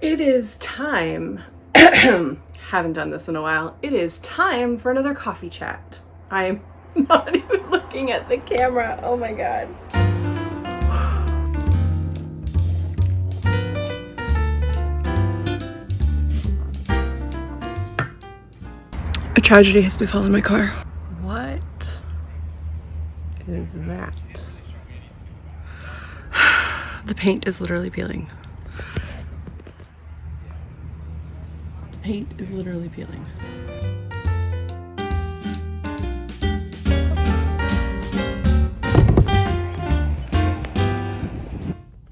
It is time. Haven't done this in a while. It is time for another coffee chat. I am not even looking at the camera. Oh my god. A tragedy has befallen my car. What is that? The paint is literally peeling. The paint is literally peeling.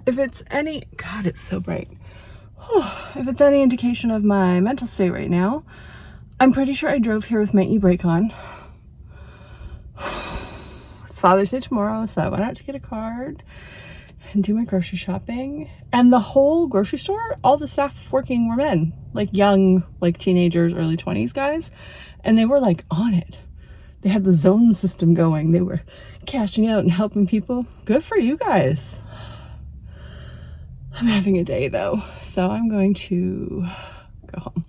If it's any, God, it's so bright. If it's any indication of my mental state right now, I'm pretty sure I drove here with my e-brake on. It's Father's Day tomorrow, so I went out to get a card and do my grocery shopping. And the whole grocery store, all the staff working were men, like young, like teenagers, early 20s guys. And they were like on it. They had the zone system going. They were cashing out and helping people. Good for you guys. I'm having a day though, so I'm going to go home.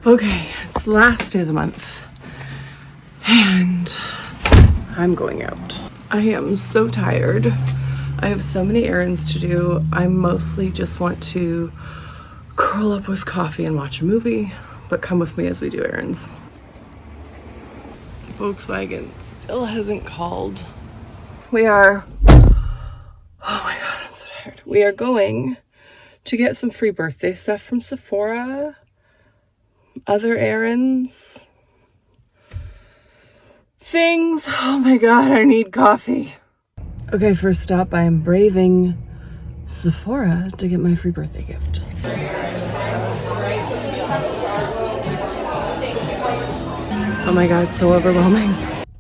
Okay, it's the last day of the month and I'm going out. I am so tired. I have so many errands to do. I mostly just want to curl up with coffee and watch a movie, but come with me as we do errands. Volkswagen still hasn't called. We are, oh my god, I'm so tired. We are going to get some free birthday stuff from Sephora, other errands, things. Oh my god, I need coffee. Okay, first stop, I am braving Sephora to get my free birthday gift. Oh my god, so overwhelming.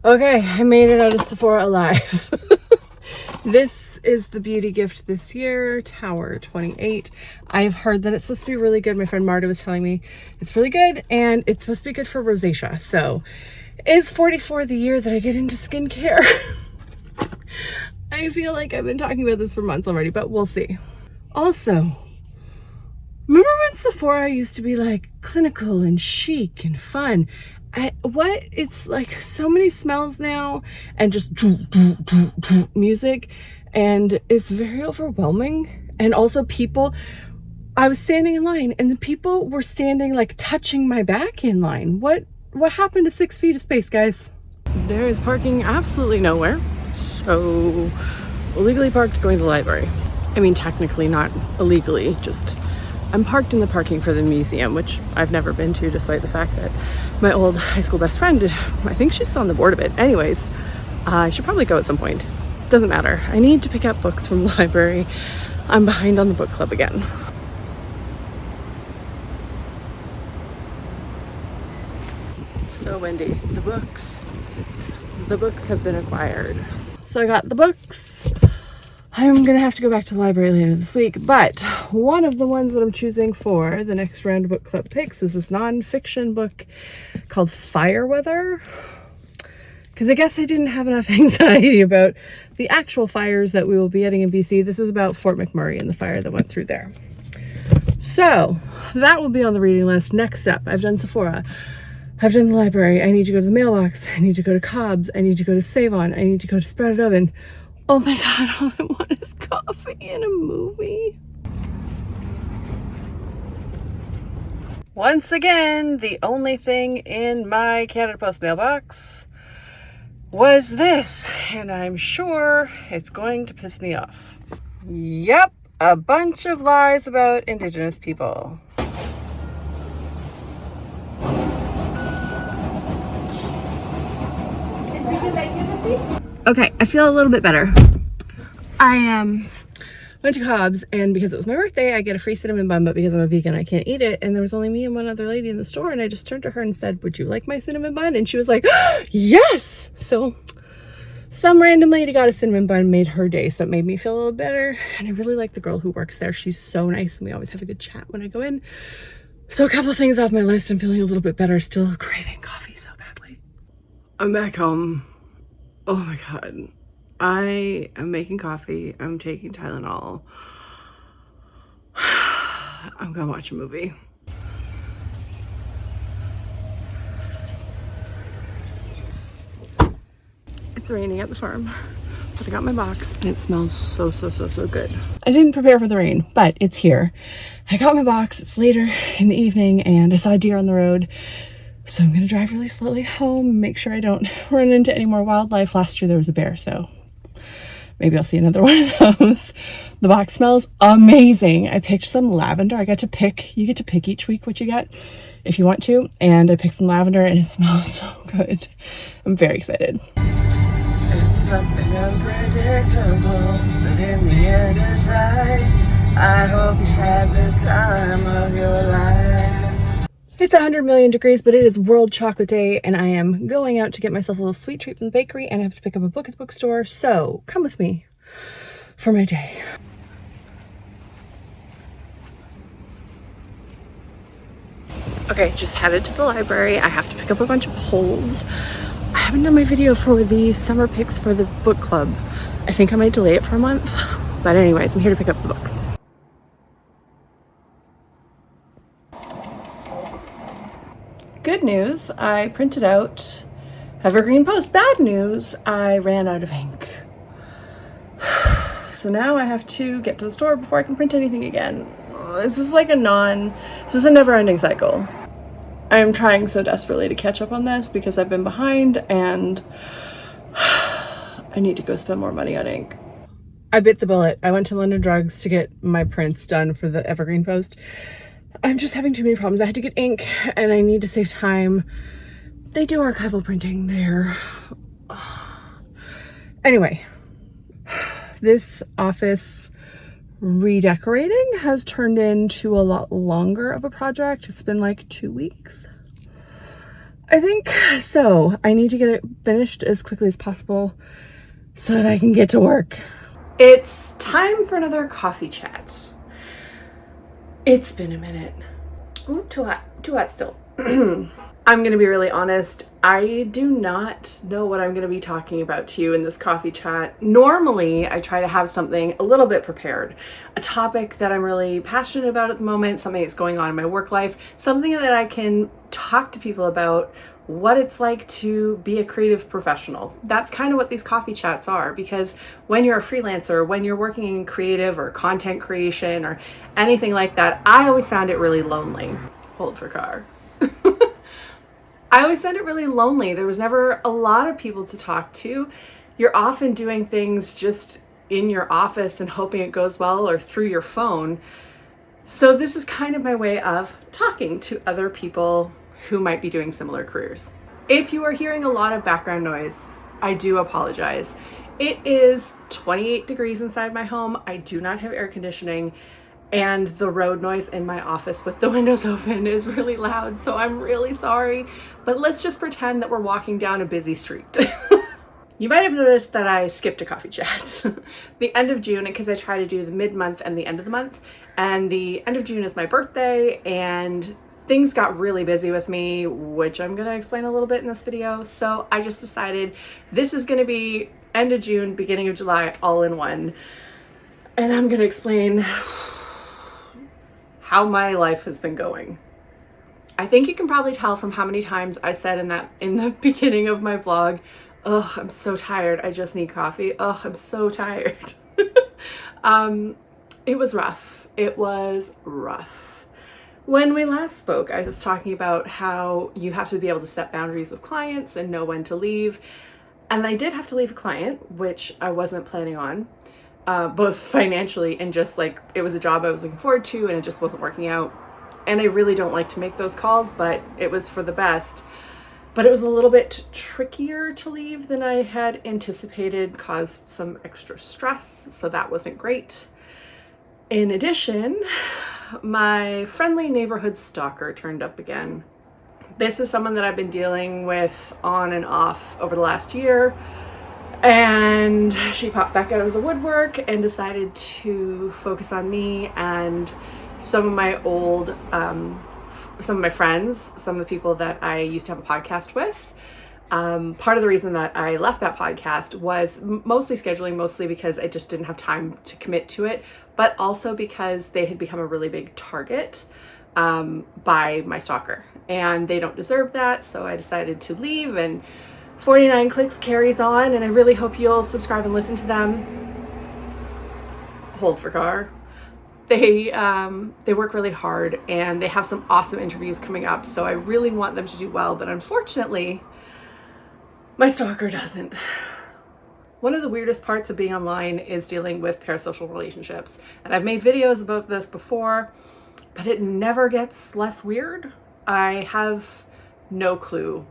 Okay, I made it out of Sephora alive. This is the beauty gift this year, Tower 28. I've heard that it's supposed to be really good. My friend Marta was telling me it's really good and it's supposed to be good for rosacea. So it's 44 the year that I get into skincare. I feel like I've been talking about this for months already, but we'll see. Also, remember when Sephora used to be like clinical and chic and fun? It's like so many smells now and just music, and it's very overwhelming. And also people, I was standing in line and the people were standing like touching my back in line. What happened to 6 feet of space, guys? There is parking absolutely nowhere. So illegally parked going to the library. I mean, technically not illegally, just I'm parked in the parking for the museum, which I've never been to, despite the fact that my old high school best friend, I think she's still on the board of it. Anyways, I should probably go at some point. Doesn't matter. I need to pick up books from the library. I'm behind on the book club again. It's so windy. The books have been acquired. So I got the books. I'm gonna have to go back to the library later this week, but one of the ones that I'm choosing for the next round of book club picks is this non-fiction book called Fireweather, because I guess I didn't have enough anxiety about the actual fires that we will be getting in BC. This is about Fort McMurray and the fire that went through there. So that will be on the reading list. Next up, I've done Sephora, I've done the library, I need to go to the mailbox, I need to go to Cobb's, I need to go to Save On, I need to go to Sprouted Oven. Oh my god, all I want is coffee and a movie. Once again, the only thing in my Canada Post mailbox was this, and I'm sure it's going to piss me off. Yep, a bunch of lies about Indigenous people. Okay, I feel a little bit better. I went to Cobb's, and because it was my birthday, I get a free cinnamon bun, but because I'm a vegan, I can't eat it. And there was only me and one other lady in the store, and I just turned to her and said, "Would you like my cinnamon bun?" And she was like, "Yes!" So some random lady got a cinnamon bun, made her day, so it made me feel a little better. And I really like the girl who works there. She's so nice, and we always have a good chat when I go in. So a couple of things off my list. I'm feeling a little bit better. Still craving coffee so badly. I'm back home. Oh my god. I am making coffee. I'm taking Tylenol. I'm gonna watch a movie. It's raining at the farm, but I got my box and it smells so good. I didn't prepare for the rain, but it's here. I got my box. It's later in the evening and I saw a deer on the road. So I'm gonna drive really slowly home, make sure I don't run into any more wildlife. Last year there was a bear, so maybe I'll see another one of those. The box smells amazing. I picked some lavender. You get to pick each week what you get if you want to. And I picked some lavender and it smells so good. I'm very excited. It's something unpredictable, but in the end it's right. I hope you had the time of your life. It's 100 million degrees, but it is World Chocolate Day, and I am going out to get myself a little sweet treat from the bakery, and I have to pick up a book at the bookstore, so come with me for my day. Okay, just headed to the library. I have to pick up a bunch of holds. I haven't done my video for the summer picks for the book club. I think I might delay it for a month, but anyways, I'm here to pick up the books. Good news, I printed out Evergreen Post. Bad news, I ran out of ink. So now I have to get to the store before I can print anything again. This is a never-ending cycle. I'm trying so desperately to catch up on this because I've been behind and I need to go spend more money on ink. I bit the bullet. I went to London Drugs to get my prints done for the Evergreen Post. I'm just having too many problems. I had to get ink and I need to save time. They do archival printing there. Anyway, this office redecorating has turned into a lot longer of a project. It's been like 2 weeks, I think. So I need to get it finished as quickly as possible so that I can get to work. It's time for another coffee chat. It's been a minute. Ooh, too hot still. I'm gonna be really honest. I do not know what I'm gonna be talking about to you in this coffee chat. Normally, I try to have something a little bit prepared. A topic that I'm really passionate about at the moment, something that's going on in my work life, something that I can talk to people about what it's like to be a creative professional. That's kind of what these coffee chats are, because when you're a freelancer, when you're working in creative or content creation or anything like that, I always found it really lonely. Hold for car. I always found it really lonely. There was never a lot of people to talk to. You're often doing things just in your office and hoping it goes well, or through your phone. So this is kind of my way of talking to other people who might be doing similar careers. If you are hearing a lot of background noise, I do apologize. It is 28 degrees inside my home. I do not have air conditioning, and the road noise in my office with the windows open is really loud, so I'm really sorry, but let's just pretend that we're walking down a busy street. You might have noticed that I skipped a coffee chat. The end of June, because I try to do the mid-month and the end of the month, and the end of June is my birthday, and things got really busy with me, which I'm gonna explain a little bit in this video. So I just decided this is gonna be end of June, beginning of July, all in one. And I'm gonna explain how my life has been going. I think you can probably tell from how many times I said in the beginning of my vlog, ugh, I'm so tired, I just need coffee. Ugh, I'm so tired. It was rough. It was rough. When we last spoke, I was talking about how you have to be able to set boundaries with clients and know when to leave. And I did have to leave a client, which I wasn't planning on, both financially and just like it was a job I was looking forward to and it just wasn't working out. And I really don't like to make those calls, but it was for the best. But it was a little bit trickier to leave than I had anticipated, caused some extra stress, so that wasn't great. In addition, my friendly neighborhood stalker turned up again. This is someone that I've been dealing with on and off over the last year, and she popped back out of the woodwork and decided to focus on me and some of my friends, some of the people that I used to have a podcast with. Part of the reason that I left that podcast was mostly scheduling, mostly because I just didn't have time to commit to it, but also because they had become a really big target by my stalker, and they don't deserve that. So I decided to leave, and 49 Clicks carries on, and I really hope you'll subscribe and listen to them. Hold for car. They work really hard, and they have some awesome interviews coming up, so I really want them to do well, but unfortunately, my stalker doesn't. One of the weirdest parts of being online is dealing with parasocial relationships, and I've made videos about this before, but it never gets less weird. I have no clue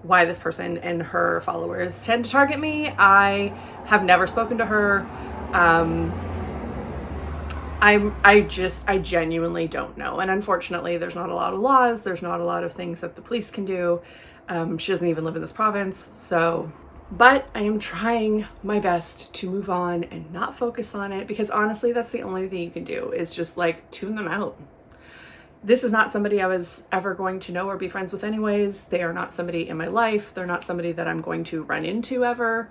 why this person and her followers tend to target me. I have never spoken to her. I genuinely don't know. And unfortunately, there's not a lot of laws. There's not a lot of things that the police can do. She doesn't even live in this province. So, but I am trying my best to move on and not focus on it, because honestly, that's the only thing you can do, is just like tune them out. This is not somebody I was ever going to know or be friends with anyways. They are not somebody in my life. They're not somebody that I'm going to run into ever.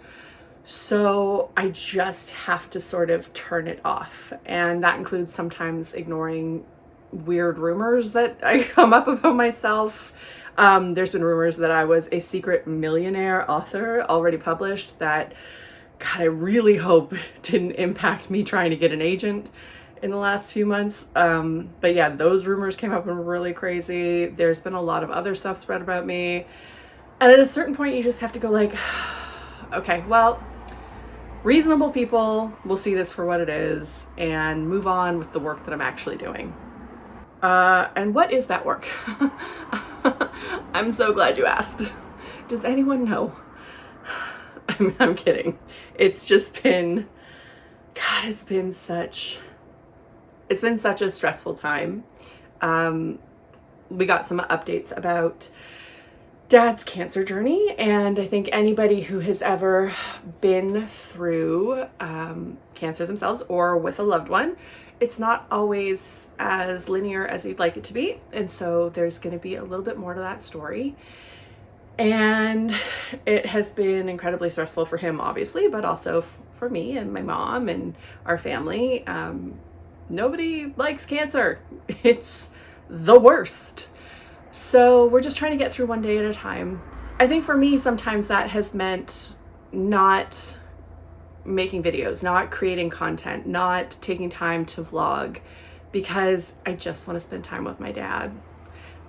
So I just have to sort of turn it off. And that includes sometimes ignoring weird rumors that I come up about myself. There's been rumors that I was a secret millionaire author already published that, God, I really hope didn't impact me trying to get an agent in the last few months. But yeah, those rumors came up and were really crazy. There's been a lot of other stuff spread about me. And at a certain point, you just have to go like, okay, well, reasonable people will see this for what it is and move on with the work that I'm actually doing. And what is that work? I'm so glad you asked. Does anyone know? I'm kidding. It's just been, God, it's been such a stressful time. We got some updates about Dad's cancer journey, and I think anybody who has ever been through cancer themselves or with a loved one, it's not always as linear as you'd like it to be. And so there's going to be a little bit more to that story. And it has been incredibly stressful for him, obviously, but also for me and my mom and our family. Nobody likes cancer. It's the worst. So we're just trying to get through one day at a time. I think for me, sometimes that has meant not making videos, not creating content, not taking time to vlog, because I just want to spend time with my dad.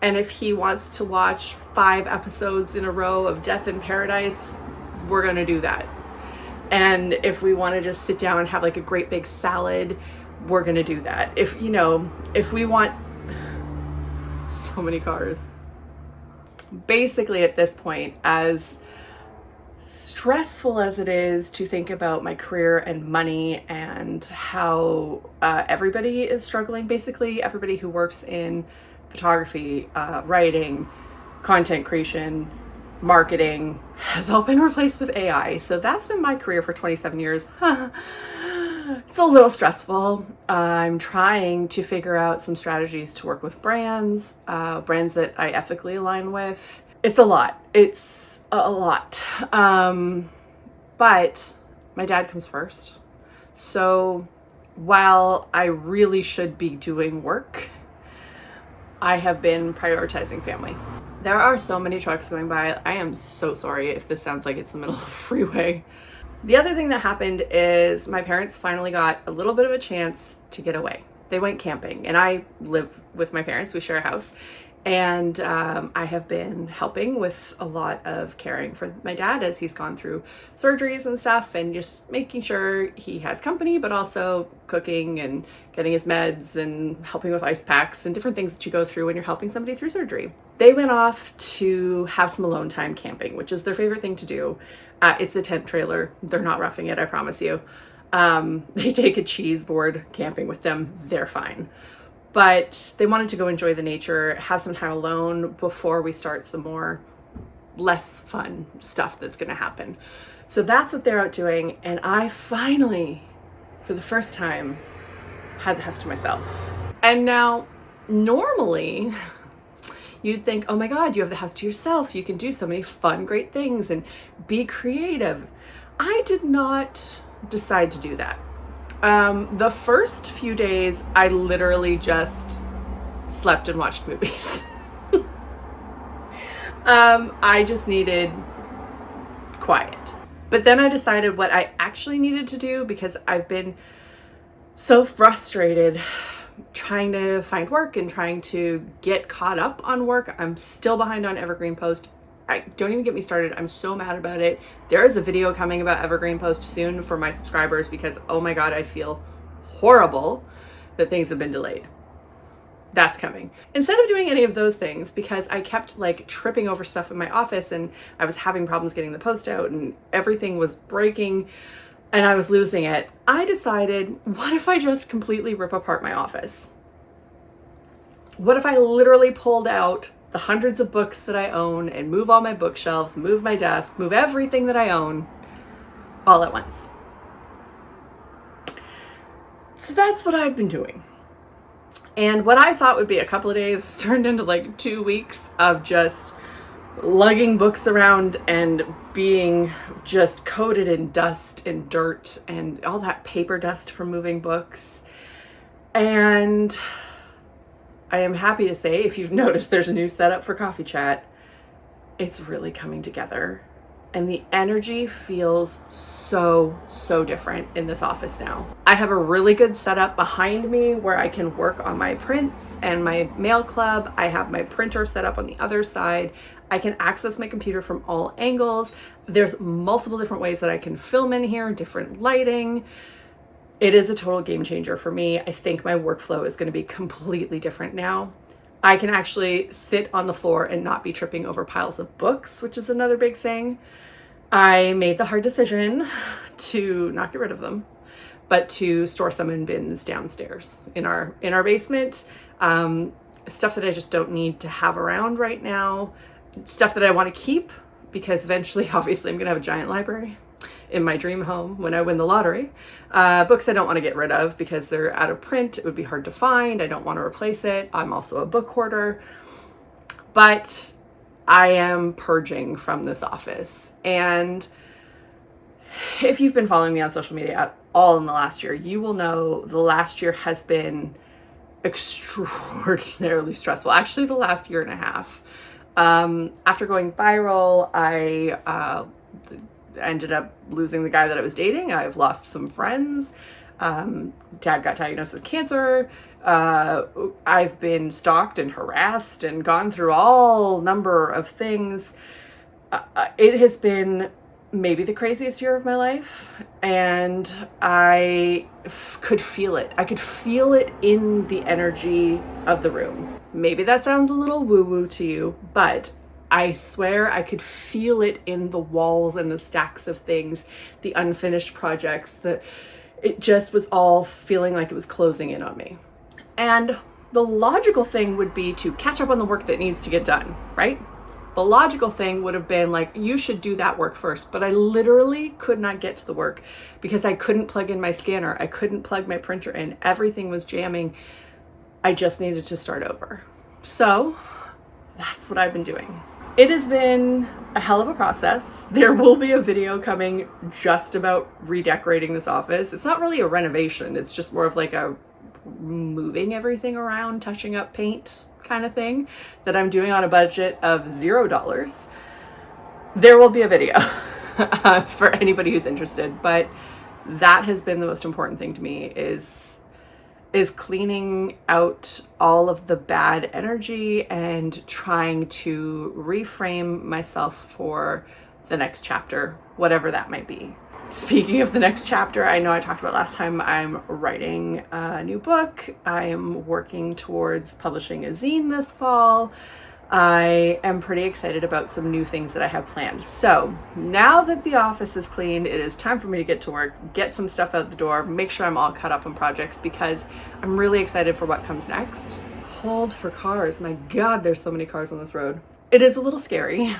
And if he wants to watch 5 episodes in a row of Death in Paradise, we're going to do that. And if we want to just sit down and have like a great big salad, we're going to do that. If we want so many cars. Basically at this point, as stressful as it is to think about my career and money and how everybody is struggling, basically everybody who works in photography, writing, content creation, marketing has all been replaced with AI. So that's been my career for 27 years. It's a little stressful. I'm trying to figure out some strategies to work with brands that I ethically align with. It's a lot. But my dad comes first. So while I really should be doing work, I have been prioritizing family. There are so many trucks going by. I am so sorry if this sounds like it's the middle of a freeway. The other thing that happened is my parents finally got a little bit of a chance to get away. They went camping, and I live with my parents. We share a house. And I have been helping with a lot of caring for my dad as he's gone through surgeries and stuff, and just making sure he has company, but also cooking and getting his meds and helping with ice packs and different things that you go through when you're helping somebody through surgery. They went off to have some alone time camping, which is their favorite thing to do. It's a tent trailer. They're not roughing it, I promise you. They take a cheese board camping with them. They're fine. But they wanted to go enjoy the nature, have some time alone before we start some more less fun stuff that's going to happen. So that's what they're out doing. And I finally, for the first time, had the house to myself. And now, normally, You'd think, oh my God, you have the house to yourself. You can do so many fun, great things and be creative. I did not decide to do that. The first few days, I literally just slept and watched movies. I just needed quiet. But then I decided what I actually needed to do, because I've been so frustrated trying to find work and trying to get caught up on work. I'm still behind on Evergreen Post. Don't even get me started. I'm so mad about it. There is a video coming about Evergreen Post soon for my subscribers, because oh my God, I feel horrible that things have been delayed. That's coming. Instead of doing any of those things, because I kept like tripping over stuff in my office and I was having problems getting the post out and everything was breaking and I was losing it, I decided, what if I just completely rip apart my office? What if I literally pulled out the hundreds of books that I own and move all my bookshelves, move my desk, move everything that I own all at once? So that's what I've been doing. And what I thought would be a couple of days turned into like 2 weeks of just lugging books around and being just coated in dust and dirt and all that paper dust from moving books. And I am happy to say, if you've noticed, there's a new setup for Coffee Chat. It's really coming together. And the energy feels so different in this office now. I have a really good setup behind me where I can work on my prints and my mail club. I have my printer set up on the other side. I can access my computer from all angles. There's multiple different ways that I can film in here, different lighting. It is a total game changer for me. I think my workflow is going to be completely different now. I can actually sit on the floor and not be tripping over piles of books, which is another big thing. I made the hard decision to not get rid of them, but to store some in bins downstairs in our basement. Stuff that I just don't need to have around right now. Stuff that I want to keep, because eventually, obviously, I'm going to have a giant library in my dream home when I win the lottery. Books I don't want to get rid of because they're out of print. It would be hard to find. I don't want to replace it. I'm also a book hoarder. But I am purging from this office. And if you've been following me on social media at all in the last year, you will know the last year has been extraordinarily stressful. Actually, the last year and a half. After going viral, I ended up losing the guy that I was dating. I've lost some friends. Dad got diagnosed with cancer. I've been stalked and harassed and gone through all number of things. It has been maybe the craziest year of my life, and I could feel it. I could feel it in the energy of the room. Maybe that sounds a little woo-woo to you, but I swear I could feel it in the walls and the stacks of things, the unfinished projects, it just was all feeling like it was closing in on me. And the logical thing would be to catch up on the work that needs to get done, right? The logical thing would have been like, you should do that work first. But I literally could not get to the work because I couldn't plug in my scanner. I couldn't plug my printer in. Everything was jamming. I just needed to start over. So that's what I've been doing. It has been a hell of a process. There will be a video coming just about redecorating this office. It's not really a renovation. It's just more of like a moving everything around, touching up paint kind of thing that I'm doing on a budget of $0. There will be a video for anybody who's interested, but that has been the most important thing to me is cleaning out all of the bad energy and trying to reframe myself for the next chapter, whatever that might be. Speaking of the next chapter, I know I talked about last time, I'm writing a new book. I am working towards publishing a zine this fall. I am pretty excited about some new things that I have planned. So now that the office is cleaned, it is time for me to get to work, get some stuff out the door, make sure I'm all caught up on projects because I'm really excited for what comes next. Hold for cars. My God, there's so many cars on this road. It is a little scary.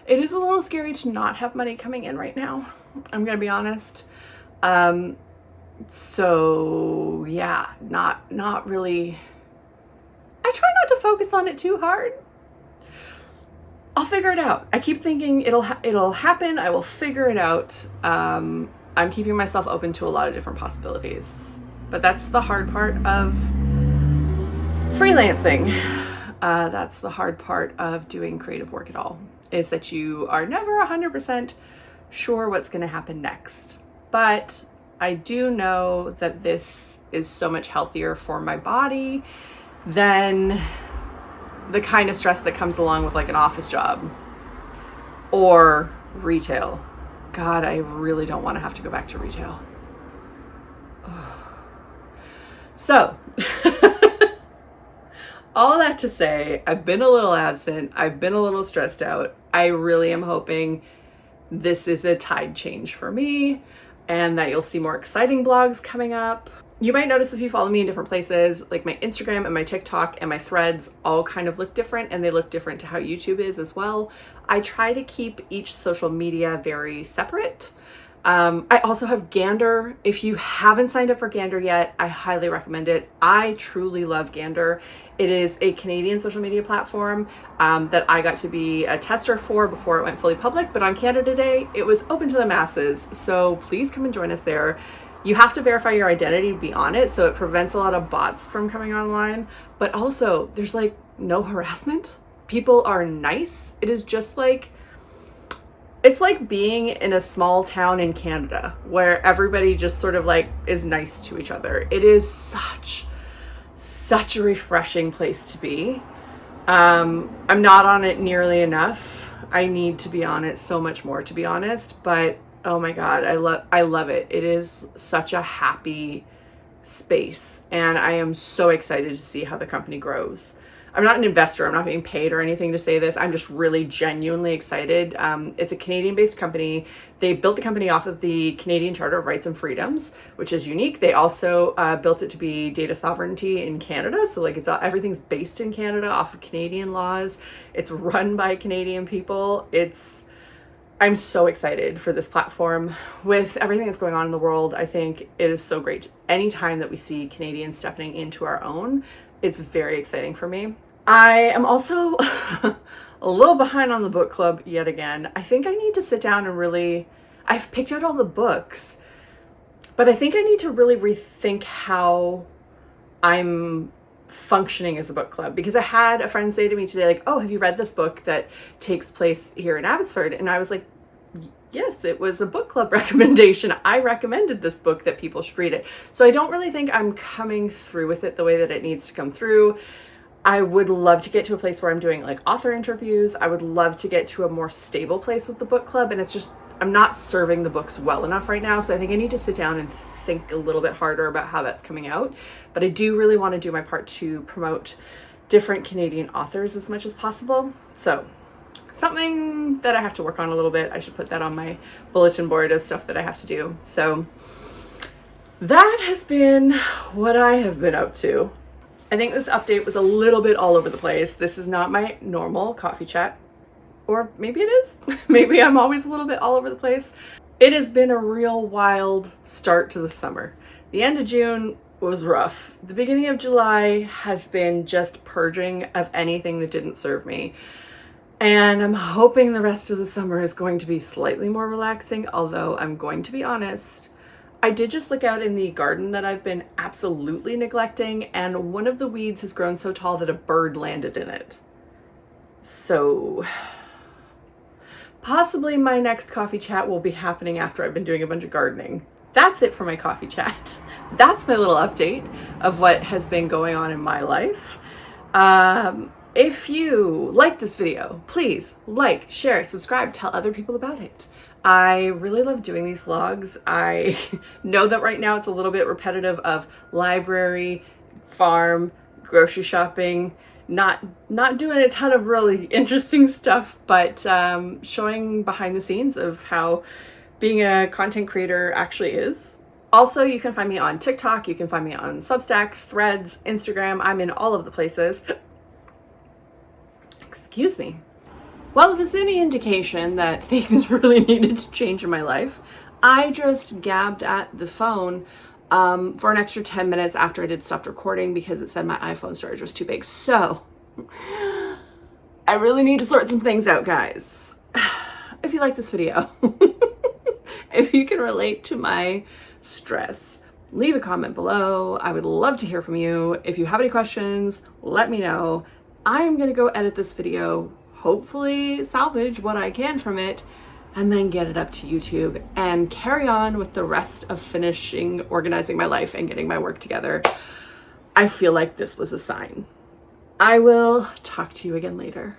It is a little scary to not have money coming in right now. I'm gonna be honest. So yeah, not really. I try not to focus on it too hard. I'll figure it out. I keep thinking it'll happen. I will figure it out. I'm keeping myself open to a lot of different possibilities. But that's the hard part of freelancing. That's the hard part of doing creative work at all, is that you are never 100% sure what's going to happen next. But I do know that this is so much healthier for my body than the kind of stress that comes along with like an office job or retail. God, I really don't want to have to go back to retail. So, all that to say, I've been a little absent. I've been a little stressed out. I really am hoping this is a tide change for me and that you'll see more exciting blogs coming up. You might notice if you follow me in different places, like my Instagram and my TikTok and my threads all kind of look different, and they look different to how YouTube is as well. I try to keep each social media very separate. I also have Gander. If you haven't signed up for Gander yet, I highly recommend it. I truly love Gander. It is a Canadian social media platform that I got to be a tester for before it went fully public, but on Canada Day, it was open to the masses. So please come and join us there. You have to verify your identity to be on it, so it prevents a lot of bots from coming online. But also, there's like no harassment. People are nice. It is just like, it's like being in a small town in Canada where everybody just sort of like is nice to each other. It is such a refreshing place to be. I'm not on it nearly enough. I need to be on it so much more, to be honest, but oh my God, I love it. It is such a happy space, and I am so excited to see how the company grows. I'm not an investor. I'm not being paid or anything to say this. I'm just really genuinely excited. It's a Canadian-based company. They built the company off of the Canadian Charter of Rights and Freedoms, which is unique. They also built it to be data sovereignty in Canada. So like everything's based in Canada off of Canadian laws. It's run by Canadian people. I'm so excited for this platform. With everything that's going on in the world, I think it is so great. Anytime that we see Canadians stepping into our own, it's very exciting for me. I am also a little behind on the book club yet again. I think I need to sit down and I've picked out all the books, but I think I need to really rethink how I'm functioning as a book club, because I had a friend say to me today, like, oh, have you read this book that takes place here in Abbotsford? And I was like, yes, it was a book club recommendation. I recommended this book that people should read it. So I don't really think I'm coming through with it the way that it needs to come through. I would love to get to a place where I'm doing like author interviews. I would love to get to a more stable place with the book club. And it's just, I'm not serving the books well enough right now. So I think I need to sit down and think a little bit harder about how that's coming out. But I do really want to do my part to promote different Canadian authors as much as possible. So something that I have to work on a little bit. I should put that on my bulletin board as stuff that I have to do. So that has been what I have been up to. I think this update was a little bit all over the place. This is not my normal coffee chat, or maybe it is. Maybe I'm always a little bit all over the place. It has been a real wild start to the summer. The end of June was rough. The beginning of July has been just purging of anything that didn't serve me. And I'm hoping the rest of the summer is going to be slightly more relaxing, although I'm going to be honest, I did just look out in the garden that I've been absolutely neglecting, and one of the weeds has grown so tall that a bird landed in it. So possibly my next coffee chat will be happening after I've been doing a bunch of gardening. That's it for my coffee chat. That's my little update of what has been going on in my life. If you like this video, please like, share, subscribe, tell other people about it. I really love doing these vlogs. I know that right now it's a little bit repetitive of library, farm, grocery shopping, not doing a ton of really interesting stuff, but showing behind the scenes of how being a content creator actually is. Also, you can find me on TikTok, you can find me on Substack, Threads, Instagram. I'm in all of the places. Excuse me. Well, if it's any indication that things really needed to change in my life, I just gabbed at the phone for an extra 10 minutes after I stopped recording because it said my iPhone storage was too big. So I really need to sort some things out, guys. If you like this video, if you can relate to my stress, leave a comment below. I would love to hear from you. If you have any questions, let me know. I am gonna go edit this video, hopefully salvage what I can from it, and then get it up to YouTube and carry on with the rest of finishing organizing my life and getting my work together. I feel like this was a sign. I will talk to you again later.